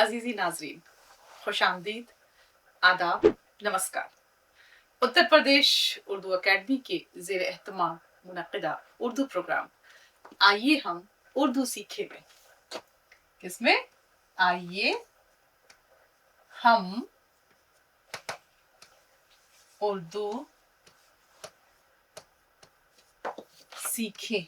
अजीजी नाजरीन, खुशामदीद, आदाब, नमस्कार। उत्तर प्रदेश उर्दू अकेडमी के ज़ेर एहतमाम मुनक़िदा उर्दू प्रोग्राम आइए हम उर्दू सीखे में, किसमें आइए हम उर्दू सीखें।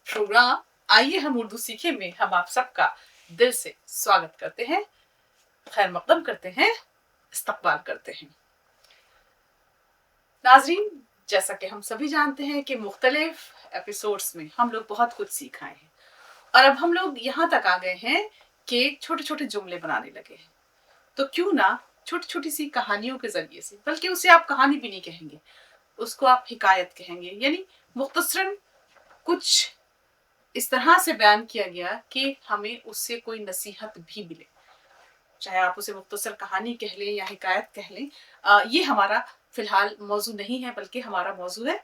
प्रोग्राम आइए हम उर्दू सीखें में हम आप सबका दिल से स्वागत करते हैं, खैर मकदम करते हैं, इस्तकबाल करते हैं। नाजरीन, जैसा कि हम सभी जानते हैं कि मुख्तलिफ एपिसोड्स में हम लोग बहुत कुछ सीख आए हैं और अब हम लोग यहाँ तक आ गए हैं कि छोटे छोटे जुमले बनाने लगे हैं। तो क्यों ना छोटी छोटी सी कहानियों के जरिए से, बल्कि उसे आप कहानी भी नहीं कहेंगे, उसको आप हिकायत कहेंगे, यानी मुख्तसरन कुछ इस तरह से बयान किया गया कि हमें उससे कोई नसीहत भी मिले। चाहे आप उसे मुख्तसर कहानी कह लें या हिकायत कह लें, ये हमारा फिलहाल मौजू नहीं है, बल्कि हमारा मौजू है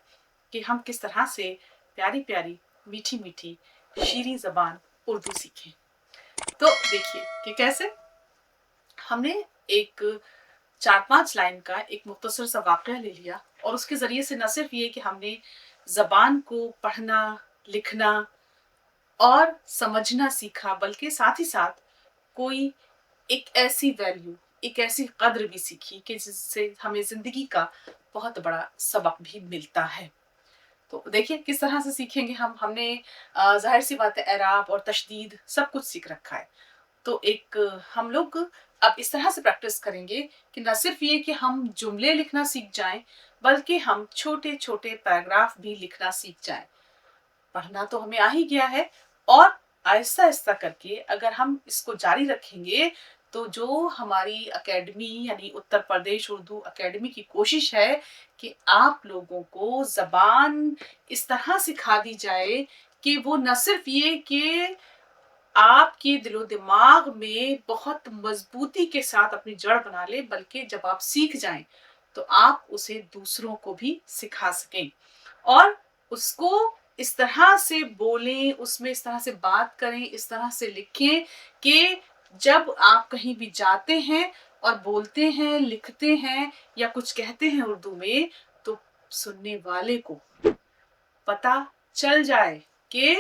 कि हम किस तरह से प्यारी प्यारी मीठी मीठी शीरी ज़बान उर्दू सीखें। तो देखिए कि कैसे हमने एक 4-5 लाइन का एक मुख्तसर सा वाक़या ले लिया और उसके ज़रिए से न सिर्फ ये कि हमने ज़बान को पढ़ना, लिखना और समझना सीखा, बल्कि साथ ही साथ कोई एक ऐसी वैल्यू, एक ऐसी कद्र भी सीखी कि जिससे हमें ज़िंदगी का बहुत बड़ा सबक भी मिलता है। तो देखिए किस तरह से सीखेंगे हमने ज़ाहिर सी बात है एराब और तशदीद सब कुछ सीख रखा है। तो एक हम लोग अब इस तरह से प्रैक्टिस करेंगे कि न सिर्फ ये कि हम जुमले लिखना सीख जाएं, बल्कि हम छोटे छोटे पैराग्राफ भी लिखना सीख जाएं। पढ़ना तो हमें आ ही गया है और आहिस्ता आहिस्ता करके अगर हम इसको जारी रखेंगे तो जो हमारी एकेडमी यानी उत्तर प्रदेश उर्दू एकेडमी की कोशिश है कि आप लोगों को ज़बान इस तरह सिखा दी जाए कि वो न सिर्फ ये कि आपके दिलो दिमाग में बहुत मजबूती के साथ अपनी जड़ बना ले, बल्कि जब आप सीख जाएं तो आप उसे दूसरों को भी सिखा सकें और उसको इस तरह से बोलें, उसमें इस तरह से बात करें, इस तरह से लिखें कि जब आप कहीं भी जाते हैं और बोलते हैं, लिखते हैं या कुछ कहते हैं उर्दू में, तो सुनने वाले को पता चल जाए कि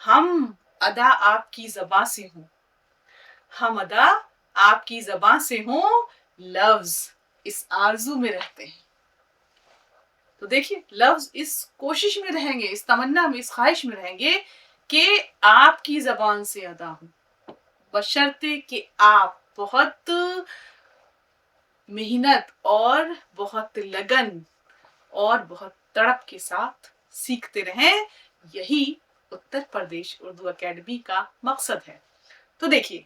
हम अदा आपकी ज़बां से हूँ, हम अदा आपकी ज़बां से हूँ, लफ्ज़ इस आरज़ू में रहते हैं। तो देखिए लफ्ज़ इस कोशिश में रहेंगे, इस तमन्ना में, इस ख्वाहिश में रहेंगे कि आपकी ज़बान से अदा हूँ, बशर्ते कि आप बहुत मेहनत और बहुत लगन और बहुत तड़प के साथ सीखते रहें। यही उत्तर प्रदेश उर्दू एकेडमी का मकसद है। तो देखिए,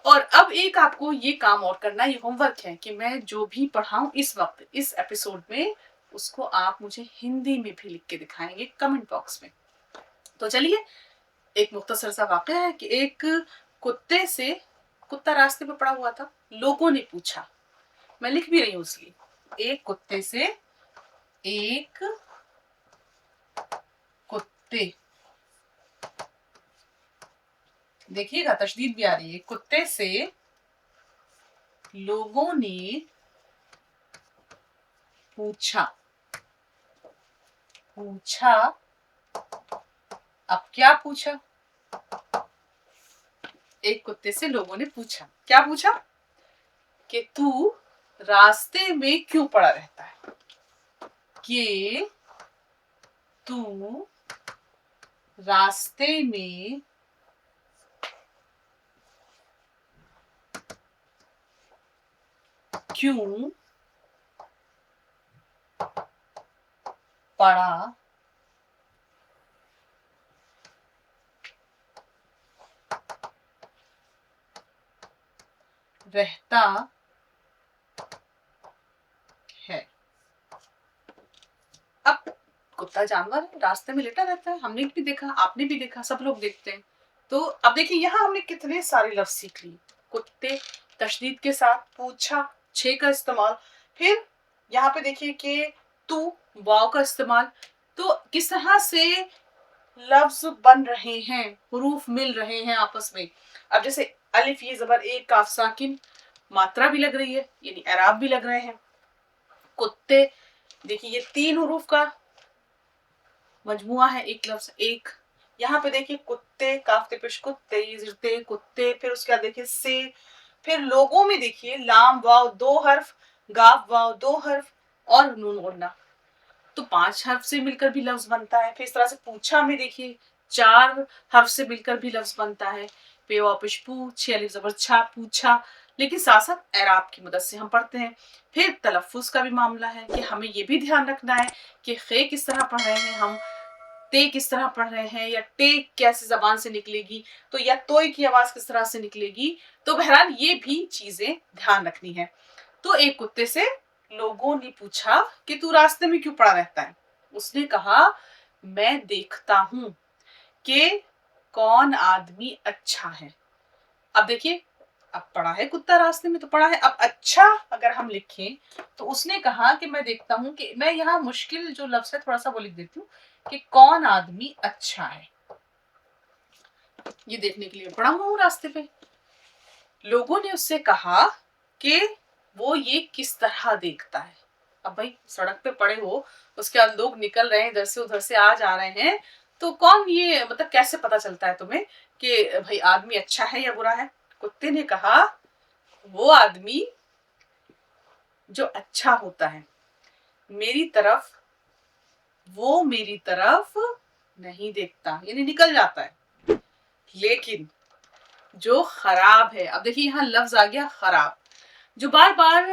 और अब एक आपको ये काम और करना, ये होमवर्क है कि मैं जो भी पढ़ाऊं इस वक्त इस एपिसोड में, उसको आप मुझे हिंदी में भी लिख के दिखाएंगे कमेंट बॉक्स में। तो चलिए, एक मुख्तसर सा वाक़या है कि एक कुत्ते से, कुत्ता रास्ते में पड़ा हुआ था, लोगों ने पूछा, मैं लिख भी रही हूँ इसलिए, एक कुत्ते से, एक कुत्ते, देखिएगा तशदीद भी आ रही है, कुत्ते से लोगों ने पूछा, पूछा, अब क्या पूछा? एक कुत्ते से लोगों ने पूछा, क्या पूछा? कि तू रास्ते में क्यों पड़ा रहता है? कि तू रास्ते में क्यों पड़ा रहता है? अब कुत्ता जानवर है, रास्ते में लेटा रहता है, हमने भी देखा, आपने भी देखा, सब लोग देखते हैं। तो अब देखिए यहाँ हमने कितने सारे लफ्ज सीख लिए, कुत्ते तशदीद के साथ, पूछा छे का इस्तेमाल, फिर यहाँ पे देखिए कि तू वाव का इस्तेमाल। तो किस तरह से लफ्ज बन रहे हैं, हुरूफ मिल रहे हैं आपस में। अब जैसे अलिफ ये ज़बर एक काफ साकिन, मात्रा भी लग रही है यानी एराब भी लग रहे हैं। कुत्ते, देखिए ये 3 हुरूफ का मजमुआ है एक लफ्ज एक। यहाँ पे देखिए कुत्ते, काफ ते पेश कुत्ते, जिरते कुत्ते, फिर उसके बाद देखिए से, फिर लोगों में देखिए लाम वाव 2 हर्फ, गाफ वाव 2 हर्फ और नून गुन्ना, तो 5 हर्फ से मिलकर भी लफ्ज बनता है। फिर इस तरह से पूछा में देखिए 4 हर्फ से मिलकर भी लफ्ज बनता है। पे वापिश पू, 6 अलिफ ज़बर छा, पूछा, लेकिन साथ साथ एराब की मदद से हम पढ़ते हैं। फिर तलफ़ुज़ का भी मामला है कि हमें ये भी ध्यान रखना है कि खे किस तरह पढ़ रहे हैं हम, ते किस तरह पढ़ रहे हैं, या टे कैसे जबान से निकलेगी, तो या तोय की आवाज किस तरह से निकलेगी। तो बहरहाल ये भी चीजें ध्यान रखनी है। तो एक कुत्ते से लोगों ने पूछा कि तू रास्ते में क्यों पड़ा रहता है। उसने कहा मैं देखता हूं कि कौन आदमी अच्छा है। अब देखिए, अब पड़ा है कुत्ता रास्ते में तो पड़ा है। अब अच्छा अगर हम लिखें तो उसने कहा कि मैं देखता हूं कि, मैं यहाँ मुश्किल जो लफ्ज है थोड़ा सा वो लिख देती हूँ कि कौन आदमी अच्छा है। ये देखने के लिए पड़ा हुआ हूं रास्ते पे। लोगों ने उससे कहा कि वो ये किस तरह देखता है। अब भाई सड़क पे पड़े हो, उसके बाद लोग निकल रहे हैं, इधर से उधर से आ जा रहे हैं, तो कौन ये मतलब कैसे पता चलता है तुम्हें कि भाई आदमी अच्छा है या बुरा है। कुत्ते ने कहा वो आदमी जो अच्छा होता है मेरी तरफ, वो मेरी तरफ नहीं देखता यानी निकल जाता है। लेकिन जो खराब है, अब देखिए यहाँ लफ्ज आ गया खराब, जो बार बार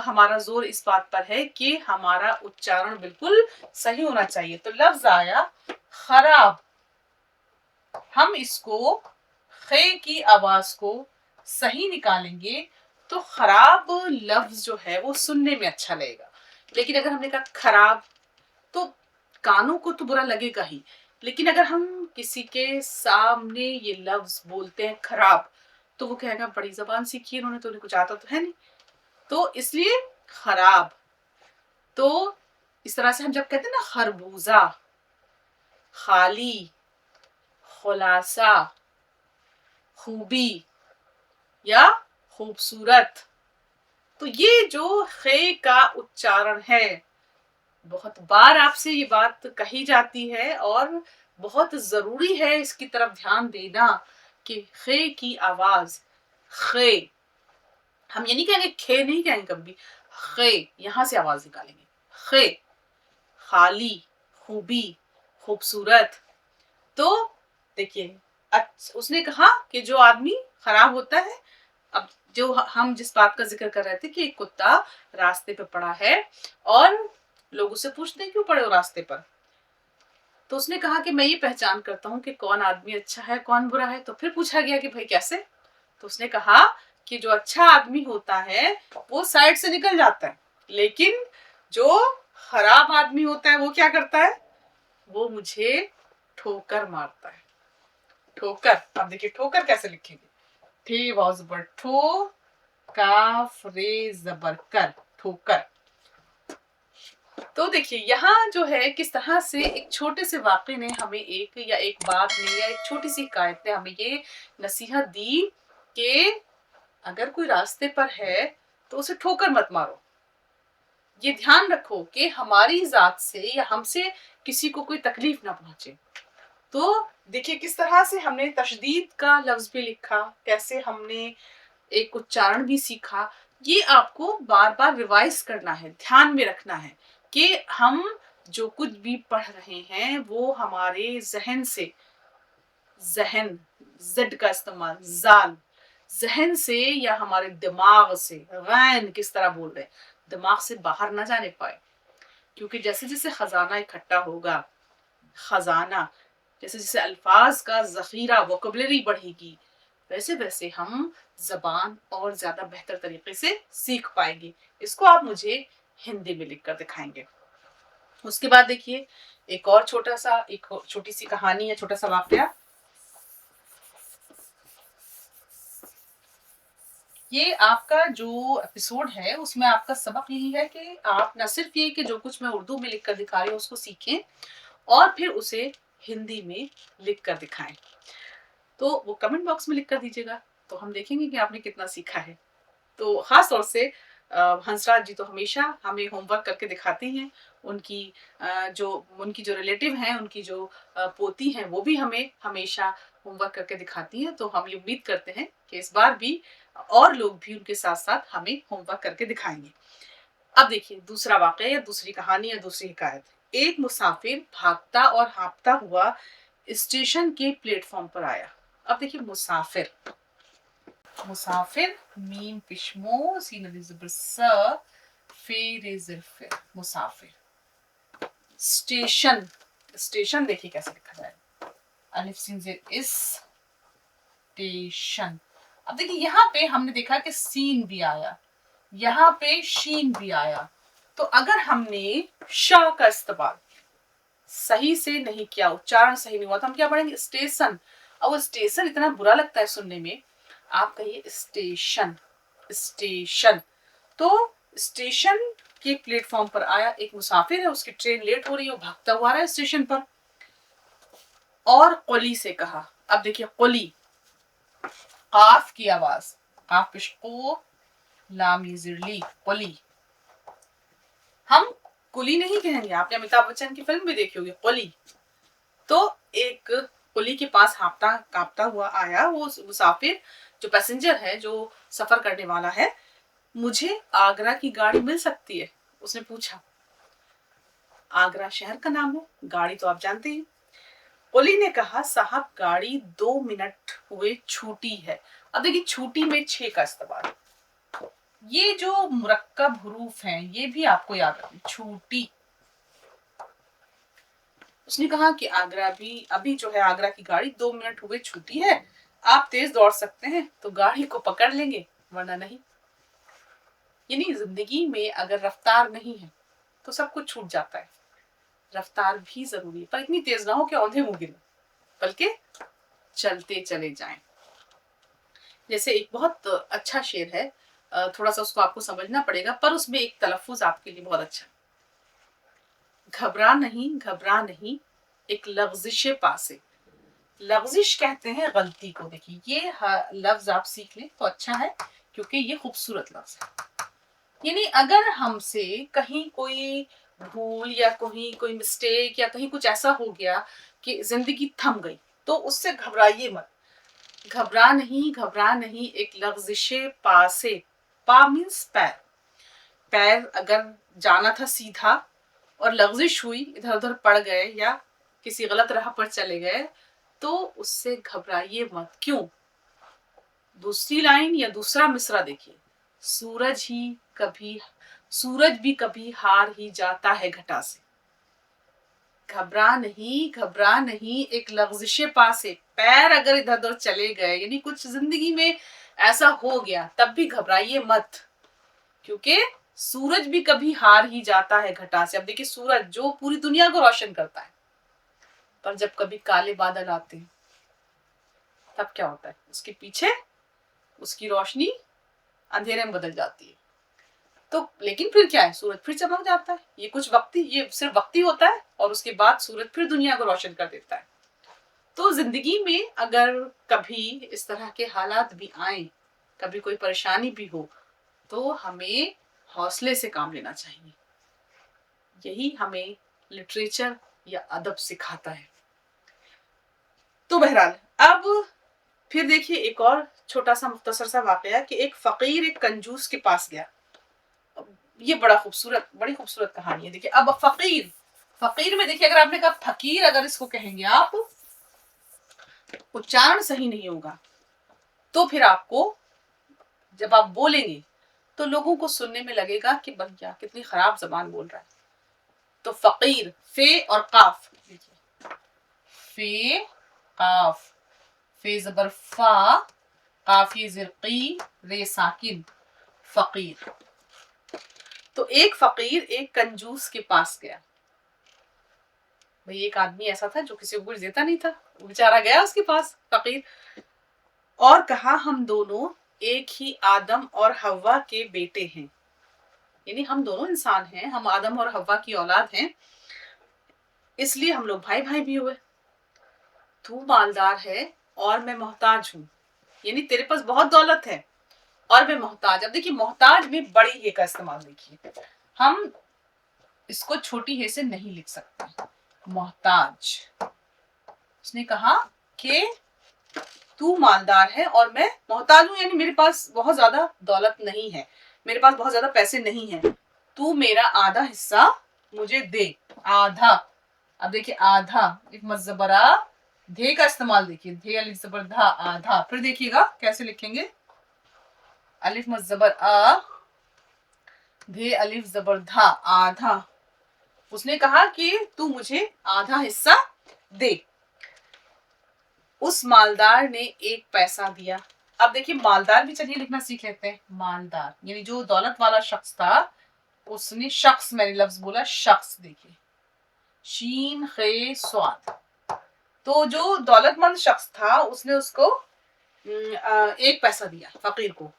हमारा जोर इस बात पर है कि हमारा उच्चारण बिल्कुल सही होना चाहिए। तो लफ्ज आया खराब, हम इसको खे की आवाज को सही निकालेंगे तो खराब लफ्ज जो है वो सुनने में अच्छा लगेगा। लेकिन अगर हमने कहा खराब तो कानों को तो बुरा लगेगा ही, लेकिन अगर हम किसी के सामने ये लफ्ज बोलते हैं खराब तो वो कहेगा बड़ी जबान सीखी इन्होंने, तो उन्हें कुछ आता तो है नहीं, तो इसलिए खराब। तो इस तरह से हम जब कहते हैं ना खरबूजा, खाली, खुलासा, खूबी या खूबसूरत, तो ये जो खे का उच्चारण है, बहुत बार आपसे ये बात कही जाती है और बहुत जरूरी है इसकी तरफ ध्यान देना कि खे की आवाज खे, हम ये नहीं कहेंगे खे, नहीं कहेंगे कभी, खे यहां से आवाज निकालेंगे। खे, खाली, खूबी, खूबसूरत। तो देखिए उसने कहा कि जो आदमी खराब होता है, अब जो हम जिस बात का जिक्र कर रहे थे कि एक कुत्ता रास्ते पे पड़ा है और लोग उससे पूछते हैं क्यों पड़े हो रास्ते पर, तो उसने कहा कि मैं ये पहचान करता हूँ कि कौन आदमी अच्छा है कौन बुरा है। तो फिर पूछा गया कि भाई कैसे, तो उसने कहा कि जो अच्छा आदमी होता है वो साइड से निकल जाता है, लेकिन जो खराब आदमी होता है वो क्या करता है, वो मुझे ठोकर मारता है। ठोकर, अब देखिए ठोकर कैसे लिखेंगे, ठी वाव ज़बर ठो, काफ रे ज़बर कर, ठोकर। तो देखिए यहाँ जो है किस तरह से एक छोटे से वाक़े ने हमें एक, या एक बात ने, या एक छोटी सी हिकायत ने हमें ये नसीहत दी कि अगर कोई रास्ते पर है तो उसे ठोकर मत मारो। ये ध्यान रखो कि हमारी जात से या हमसे किसी को कोई तकलीफ ना पहुंचे। तो देखिए किस तरह से हमने तशदीद का लफ्ज भी लिखा, कैसे हमने एक उच्चारण भी सीखा। ये आपको बार बार रिवाइज करना है, ध्यान में रखना है कि हम जो कुछ भी पढ़ रहे हैं वो हमारे जहन से, जहन जिद का इस्तेमाल, जाल, जहन से या हमारे दिमाग से, गैन किस तरह बोल रहे हैं, दिमाग से बाहर ना जाने पाए। क्योंकि जैसे जैसे खजाना इकट्ठा होगा, खजाना जैसे जैसे अल्फाज का जखीरा, वोकेबलरी बढ़ेगी, वैसे वैसे हम जबान और ज्यादा बेहतर तरीके से सीख पाएंगे। इसको आप मुझे हिंदी में लिख कर दिखाएंगे। उसके बाद देखिए एक और एक छोटी सी कहानी है, छोटा सा वाकया। ये आपका जो एपिसोड है उसमें आपका सबक यही है कि आप न सिर्फ ये कि जो कुछ मैं उर्दू में लिख कर दिखा रही हूँ उसको सीखें, और फिर उसे हिंदी में लिख कर दिखाएं। तो वो कमेंट बॉक्स में लिख कर दीजिएगा, तो हम देखेंगे कि आपने कितना सीखा है। तो खास तौर से हंसराज जी तो हमेशा हमें होमवर्क करके दिखाती हैं। उनकी जो रिलेटिव हैं, उनकी जो पोती हैं, वो भी हमें हमेशा होमवर्क करके दिखाती हैं। तो हम ये उम्मीद करते हैं कि इस बार भी और लोग भी उनके साथ साथ हमें होमवर्क करके दिखाएंगे। अब देखिए दूसरा वाकया या दूसरी कहानी या दूसरी हिकायत। एक मुसाफिर भागता और हाँफता हुआ स्टेशन के प्लेटफॉर्म पर आया। अब देखिए मुसाफिर, मुसाफिर मीम पिशमो सीन फेर मुसाफिर। स्टेशन, स्टेशन देखिए कैसे लिखा जाए, अलिफ सीन जेर इस स्टेशन। अब देखिए यहाँ पे हमने देखा कि सीन भी आया, यहाँ पे शीन भी आया। तो अगर हमने श का इस्तेमाल सही से नहीं किया, उच्चारण सही नहीं हुआ, तो हम क्या पढ़ेंगे स्टेशन। अब वो स्टेशन इतना बुरा लगता है सुनने में, आप कहिए स्टेशन, स्टेशन। तो स्टेशन के प्लेटफॉर्म पर आया एक मुसाफिर है, उसकी ट्रेन लेट हो रही है, वो भागता हुआ आ रहा है स्टेशन पर, और कुली से कहा। अब देखिए कुली, काफ की आवाज, काफ पिशको लाम जिरली, कुली। हम कुली नहीं कहेंगे, आपने अमिताभ बच्चन की फिल्म भी देखी होगी कुली। तो एक कुली के पास हाँफता कांपता हुआ आया वो मुसाफिर, जो पैसेंजर है, जो सफर करने वाला है। मुझे आगरा की गाड़ी मिल सकती है, उसने पूछा। आगरा शहर का नाम है, गाड़ी तो आप जानते हैं। कुली ने कहा साहब गाड़ी 2 मिनट हुए छूटी है। अब देखिए छूटी में 6 का इस्तेमाल। ये जो मुरक्कब हरूफ हैं ये भी आपको याद रखना, छूटी। उसने कहा कि आगरा भी अभी जो है आगरा की गाड़ी 2 मिनट हुए छूटी है, आप तेज दौड़ सकते हैं तो गाड़ी को पकड़ लेंगे वरना नहीं। यानी जिंदगी में अगर रफ्तार नहीं है तो सब कुछ छूट जाता है। रफ्तार भी जरूरी है, पर इतनी तेज ना हो कि औंधे मुंह गिरे, बल्कि चलते चले जाएं। जैसे एक बहुत अच्छा शेर है, थोड़ा सा उसको आपको समझना पड़ेगा, पर उसमें एक तलफ्फुज आपके लिए बहुत अच्छा। घबरा नहीं एक लफ्जिश पासे। लफ्जिश कहते हैं गलती को। देखिए ये लफ्ज आप सीख लें तो अच्छा है, क्योंकि ये खूबसूरत लफ्ज है। यानी अगर हमसे कहीं कोई भूल या कहीं कोई मिस्टेक या कहीं कुछ ऐसा हो गया कि जिंदगी थम गई, तो उससे घबराइए मत। घबरा नहीं एक लफ्जिश पासे। पा मीन्स पैर। पैर अगर जाना था सीधा और लफ्जिश हुई, इधर उधर पड़ गए या किसी गलत राह पर चले गए, तो उससे घबराइए मत। क्यों? दूसरी लाइन या दूसरा मिसरा देखिए, सूरज भी कभी हार ही जाता है घटा से। घबरा नहीं एक लफ्जिश पासे। पैर अगर इधर उधर चले गए, यानी कुछ जिंदगी में ऐसा हो गया, तब भी घबराइए मत, क्योंकि सूरज भी कभी हार ही जाता है घटा से। अब देखिए सूरज जो पूरी दुनिया को रोशन करता है, पर जब कभी काले बादल आते हैं तब क्या होता है, उसके पीछे उसकी रोशनी अंधेरे में बदल जाती है। तो लेकिन फिर क्या है, सूरज फिर चमक जाता है। ये कुछ वक्ती, ये सिर्फ वक्ती होता है, और उसके बाद सूरज फिर दुनिया को रोशन कर देता है। तो जिंदगी में अगर कभी इस तरह के हालात भी आए, कभी कोई परेशानी भी हो, तो हमें हौसले से काम लेना चाहिए। यही हमें लिटरेचर या अदब सिखाता है। तो बहरहाल अब फिर देखिए एक और छोटा सा मुख्तसर सा वाकया कि एक फकीर एक कंजूस के पास गया। ये बड़ी खूबसूरत कहानी है। देखिए अब फकीर में देखिए, अगर आपने कहा फकीर, अगर इसको कहेंगे आप, उच्चारण सही नहीं होगा, तो फिर आपको जब आप बोलेंगे तो लोगों को सुनने में लगेगा कि भैया कितनी खराब जबान बोल रहा है। तो फकीर, फे और काफ, देखिए फे काफ, फे जबर फा, काफी जिरकी, रे साकिन, फकीर। तो एक फकीर एक कंजूस के पास गया। भाई एक आदमी ऐसा था जो किसी को कुछ देता नहीं था, वो बेचारा गया उसके पास फकीर, और कहा हम दोनों एक ही आदम और हव्वा के बेटे हैं। यानी हम दोनों इंसान हैं, हम आदम और हव्वा की औलाद हैं। इसलिए हम लोग भाई भाई भी हुए। तू मालदार है और मैं मोहताज हूं, यानी तेरे पास बहुत दौलत है और मैं मोहताज। अब देखिए मोहताज में बड़ी ये का इस्तेमाल देखिए, हम इसको छोटी हे से नहीं लिख सकते। मोहताज, उसने कहा कि तू मालदार है और मैं मोहताज हूं, यानी मेरे पास बहुत ज्यादा दौलत नहीं है, मेरे पास बहुत ज्यादा पैसे नहीं है, तू मेरा आधा हिस्सा मुझे दे। आधा, अब देखिए आधा, एक मजबरा धे का इस्तेमाल देखिए, धे अलिफ जबर धा, आधा। फिर देखिएगा कैसे लिखेंगे, अलिफ मजबर आ, धे अलिफ जबर धा, आधा। उसने कहा कि तू मुझे आधा हिस्सा दे। उस मालदार ने 1 पैसा दिया। अब देखिए मालदार भी चलिए लिखना सीख लेते हैं। मालदार यानी जो दौलत वाला शख्स था, उसने, शख्स मैंने लफ्ज बोला, शख्स, देखिए शीन खे स्वाद। तो जो दौलतमंद शख्स था उसने उसको 1 पैसा दिया फकीर को,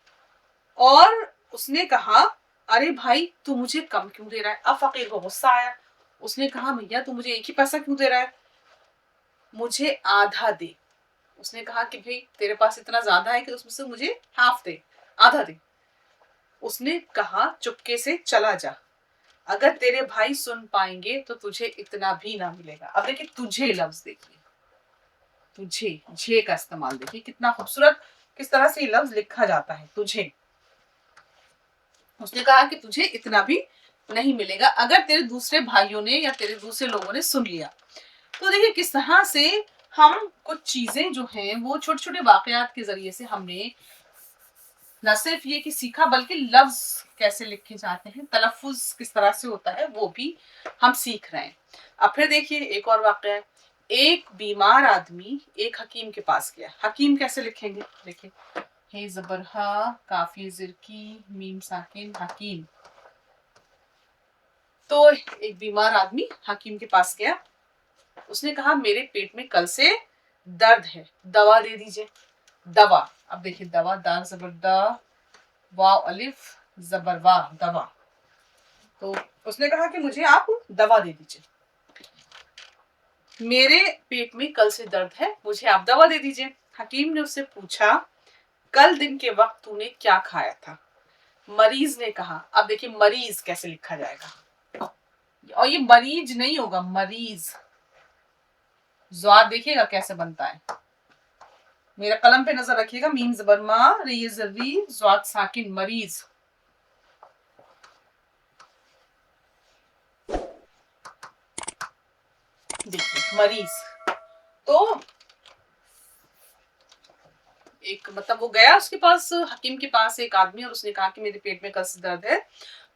और उसने कहा अरे भाई तू मुझे कम क्यों दे रहा है। अब फकीर को गुस्सा आया, उसने कहा भैया तू मुझे 1 ही पैसा क्यों दे रहा है, मुझे आधा दे। उसने कहा कि भाई तेरे पास इतना ज्यादा है कि उसमें से मुझे हाफ दे, आधा दे। उसने कहा चुपके से चला जा, अगर तेरे भाई सुन पाएंगे तो तुझे इतना भी ना मिलेगा। अब देखिए तुझे लफ्ज देखिए, तुझे, झे का इस्तेमाल देखिए कितना खूबसूरत, किस तरह से ये लफ्ज लिखा जाता है, तुझे। उसने कहा कि तुझे इतना भी नहीं मिलेगा अगर तेरे दूसरे भाइयों ने या तेरे दूसरे लोगों ने सुन लिया। तो देखिए किस तरह से हम कुछ चीजें जो हैं वो छोटे छोटे वाकयात के जरिए से हमने न सिर्फ ये कि सीखा, बल्कि लफ्ज कैसे लिखे जाते हैं, तलफ्फुज किस तरह से होता है, वो भी हम सीख रहे हैं। अब फिर देखिए एक और वाकया है। एक बीमार आदमी एक हकीम के पास गया। हकीम कैसे लिखेंगे, देखिए हे जबर हा, काफी जिरकी, मीम साकिन, हकीम। तो एक बीमार आदमी हकीम के पास गया, उसने कहा मेरे पेट में कल से दर्द है, दवा दे दीजिए। दवा, अब देखिए दवा, दाल जबर दा, वाव अलिफ जबर वा, दवा। तो उसने कहा कि मुझे आप दवा दे दीजिए, मेरे पेट में कल से दर्द है, मुझे आप दवा दे दीजिए। हकीम ने उससे पूछा कल दिन के वक्त तूने क्या खाया था। मरीज ने कहा, अब देखिए मरीज कैसे लिखा जाएगा, और ये मरीज नहीं होगा, मरीज। ज़्वाद देखिएगा कैसे बनता है, मेरा कलम पे नजर रखिएगा, मीम जबर मा, री जरी, ज़्वाद साकिन, मरीज। देखिए मरीज। तो एक मतलब वो गया उसके पास, हकीम के पास एक आदमी, और उसने कहा कि मेरे पेट में कल से दर्द है।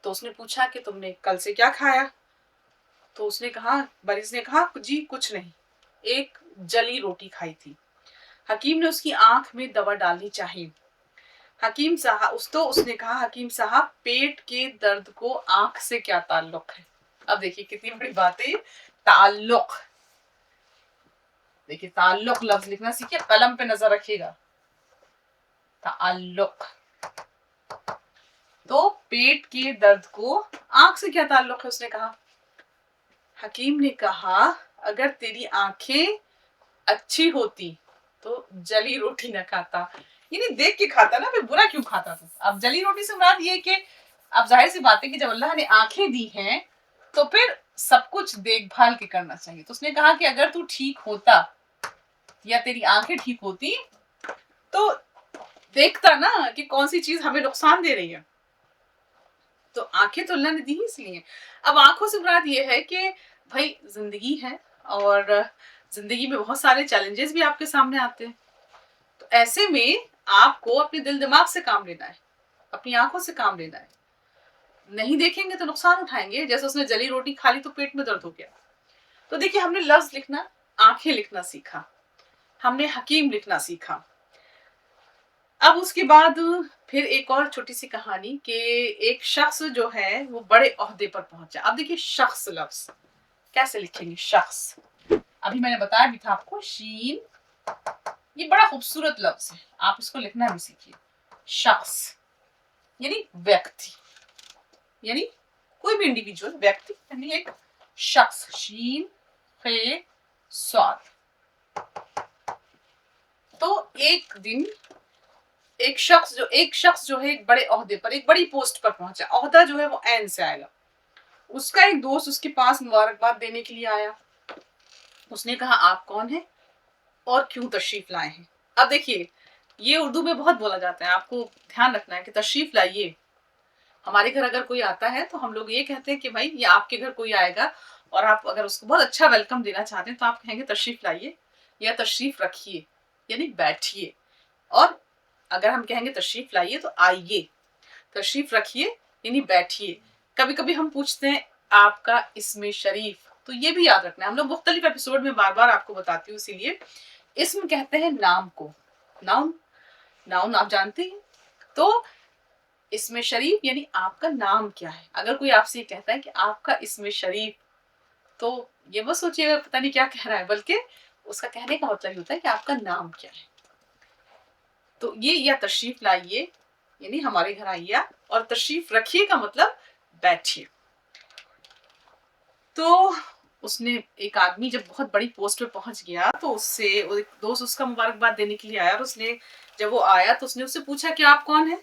तो उसने पूछा कि तुमने कल से क्या खाया। तो उसने कहा, मरीज ने कहा जी कुछ नहीं, एक जली रोटी खाई थी। हकीम ने उसकी आंख में दवा डालनी चाहिए। हकीम साहब, उसने कहा हकीम साहब पेट के दर्द को आंख से क्या ताल्लुक है। अब देखिए कितनी बड़ी बात है, ताल्लुक। देखिए ताल्लुक लफ्ज लिखना सीखिए, कलम पे नजर रखिएगा, ताल्लुक। तो पेट के दर्द को आंख से क्या ताल्लुक है, उसने कहा। हकीम ने कहा अगर तेरी आंखें अच्छी होती तो जली रोटी न खाता, यानी देख के खाता ना, फिर बुरा क्यों खाता तू। अब जली रोटी से मुराद ये कि अब जाहिर सी बात है कि जब अल्लाह ने आंखें दी हैं तो फिर सब कुछ देखभाल के करना चाहिए। तो उसने कहा कि अगर तू ठीक होता या तेरी आंखें ठीक होती तो देखता ना कि कौन सी चीज हमें नुकसान दे रही है। तो आंखें तो अल्लाह ने दी इसलिए। अब आंखों से मुराद ये है कि भाई जिंदगी है और जिंदगी में बहुत सारे चैलेंजेस भी आपके सामने आते हैं। तो ऐसे में आपको अपने दिल दिमाग से काम लेना है, अपनी आंखों से काम लेना है। नहीं देखेंगे तो नुकसान उठाएंगे। जैसे उसने जली रोटी खा ली तो पेट में दर्द हो गया। तो देखिए हमने लफ्ज लिखना, आंखें लिखना सीखा, हमने हकीम लिखना सीखा। अब उसके बाद फिर एक और छोटी सी कहानी कि एक शख्स जो है वो बड़े ओहदे पर पहुंचा। अब देखिए शख्स लफ्ज कैसे लिखेंगे, शख्स। अभी मैंने बताया भी था आपको, शीन, ये बड़ा खूबसूरत लफ्ज है, आप इसको लिखना भी सीखिए। शख्स यानी व्यक्ति, यानी कोई भी इंडिविजुअल, व्यक्ति यानी एक शख्स, शीन खे स्वाद। तो एक दिन एक शख्स जो है एक बड़े ओहदे पर, एक बड़ी पोस्ट पर पहुंचा। ओहदा जो है वो ऐन से आएगा। उसका एक दोस्त उसके पास मुबारकबाद देने के लिए आया। उसने कहा आप कौन हैं और क्यों तशरीफ लाए हैं। अब देखिए, ये उर्दू में बहुत बोला जाता है, आपको ध्यान रखना है कि तशरीफ लाइए। हमारे घर अगर कोई आता है तो हम लोग ये कहते हैं कि भाई ये आपके घर कोई आएगा, और आप अगर उसको बहुत अच्छा वेलकम देना चाहते हैं तो आप कहेंगे तशरीफ लाइए या तशरीफ रखिए, यानी बैठिए। और अगर हम कहेंगे तशरीफ लाइए तो आइए, तशरीफ रखिए यानी बैठिए। कभी कभी हम पूछते हैं आपका इस्म शरीफ, तो ये भी याद रखना है। हम लोग मुख्तलिफ एपिसोड में बार बार आपको बताती हूँ, इसीलिए इस्म कहते हैं नाम को। नाउन, नाउन आप जानते हैं। तो इस्म शरीफ यानी आपका नाम क्या है। अगर कोई आपसे कहता है कि आपका इस्म शरीफ, तो ये मत सोचिएगा पता नहीं क्या कह रहा है, बल्कि उसका कहने का मतलब होता है कि आपका नाम क्या है। तो ये या तशरीफ लाइए यानी हमारे घर आइए, और तशरीफ रखिए का मतलब बैठिए। तो उसने, एक आदमी जब बहुत बड़ी पोस्ट पे पहुंच गया तो उससे एक दोस्त उसका मुबारकबाद देने के लिए आया, और उसने जब वो आया तो उसने उससे पूछा कि आप कौन हैं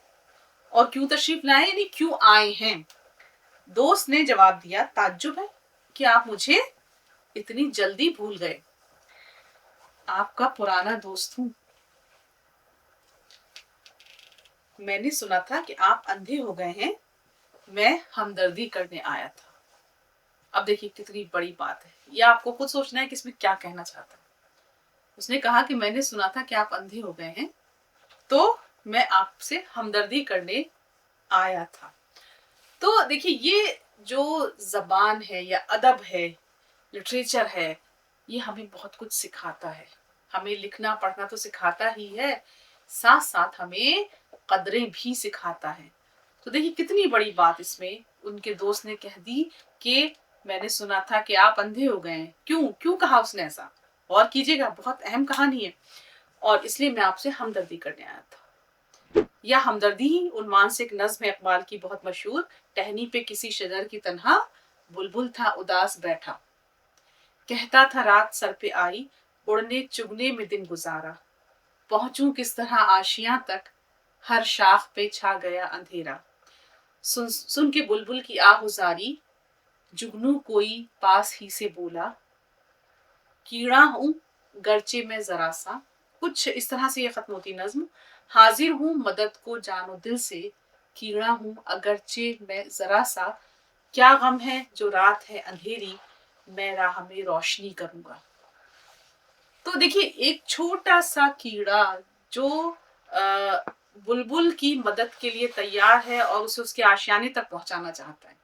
और क्यों तशरीफ लाए, यानी क्यों आए हैं। दोस्त ने जवाब दिया, ताज्जुब है कि आप मुझे इतनी जल्दी भूल गए। आपका पुराना दोस्त हूं। मैंने सुना था कि आप अंधे हो गए हैं, मैं हमदर्दी करने आया था। अब देखिए कितनी बड़ी बात है, ये आपको खुद सोचना है कि इसमें क्या कहना चाहता है। उसने कहा कि मैंने सुना था कि आप अंधे हो गए हैं, तो मैं आपसे हमदर्दी करने आया था। तो देखिए, ये जो जबान है या अदब है, लिटरेचर है, ये हमें बहुत कुछ सिखाता है। हमें लिखना पढ़ना तो सिखाता ही है, साथ साथ हमें कदरें भी सिखाता है। तो देखिए कितनी बड़ी बात इसमें उनके दोस्त ने कह दी कि मैंने सुना था कि आप अंधे हो गए हैं। क्यों क्यों कहा उसने ऐसा, और कीजिएगा, बहुत अहम कहानी है, और इसलिए मैं आपसे हमदर्दी करने आया था। या हमदर्दी ही उन्वान से एक नज्म है इकबाल की बहुत मशहूर, टहनी पे किसी शजर की तन्हा बुलबुल था उदास बैठा, कहता था रात सर पे आई उड़ने चुगने में दिन गुजारा, पहुंचूं किस तरह आशियां तक हर शाख पे छा गया अंधेरा, सुन सुन के बुलबुल की आहुजारी जुगनू कोई पास ही से बोला, कीड़ा हूं गरचे में जरा सा। कुछ इस तरह से ये खत्म होती नज्म। हाजिर हूं मदद को जानो दिल से, कीड़ा हूं अगरचे में जरा सा, क्या गम है जो रात है अंधेरी, मैं राह में रोशनी करूंगा। तो देखिए, एक छोटा सा कीड़ा जो बुलबुल की मदद के लिए तैयार है और उसे उसके आशियाने तक पहुंचाना चाहता है।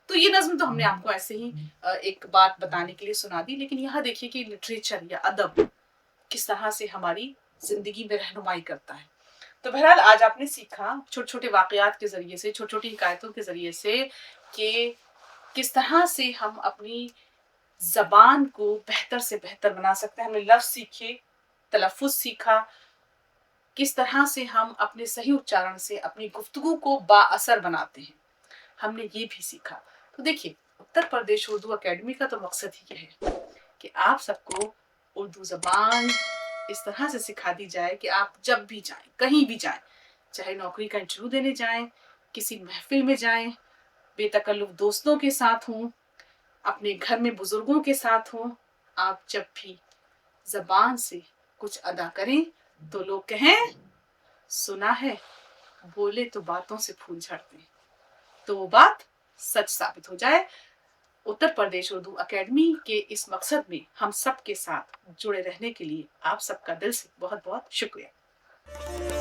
तो ये नज्म तो हमने आपको ऐसे ही एक बात बताने के लिए सुना दी, लेकिन यहाँ देखिए कि लिटरेचर या अदब किस तरह से हमारी जिंदगी में रहनुमाई करता है। तो बहरहाल आज आपने सीखा छोटे छोटे वाकयात के जरिए से, छोटी छोटी हिकायतों के जरिए से, कि किस तरह से हम अपनी जबान को बेहतर से बेहतर बना सकते हैं। हमने लफ्ज सीखे, तलफ़ुज़ सीखा, किस तरह से हम अपने सही उच्चारण से अपनी गुफ्तगू को बाअसर बनाते हैं, हमने ये भी सीखा। तो देखिए, उत्तर प्रदेश उर्दू अकेडमी का तो मकसद ही ये है कि आप सबको उर्दू जबान इस तरह से सिखा दी जाए कि आप जब भी जाएं, कहीं भी जाएं, चाहे नौकरी का इंटरव्यू देने जाएं, किसी महफिल में जाएं, बेतकल्लुफ दोस्तों के साथ हों, अपने घर में बुजुर्गों के साथ हों, आप जब भी जबान से कुछ अदा करें तो लोग कहें सुना है, बोले तो बातों से फूल झड़ते हैं, तो वो बात सच साबित हो जाए। उत्तर प्रदेश उर्दू अकेडमी के इस मकसद में हम सब के साथ जुड़े रहने के लिए आप सबका दिल से बहुत बहुत शुक्रिया।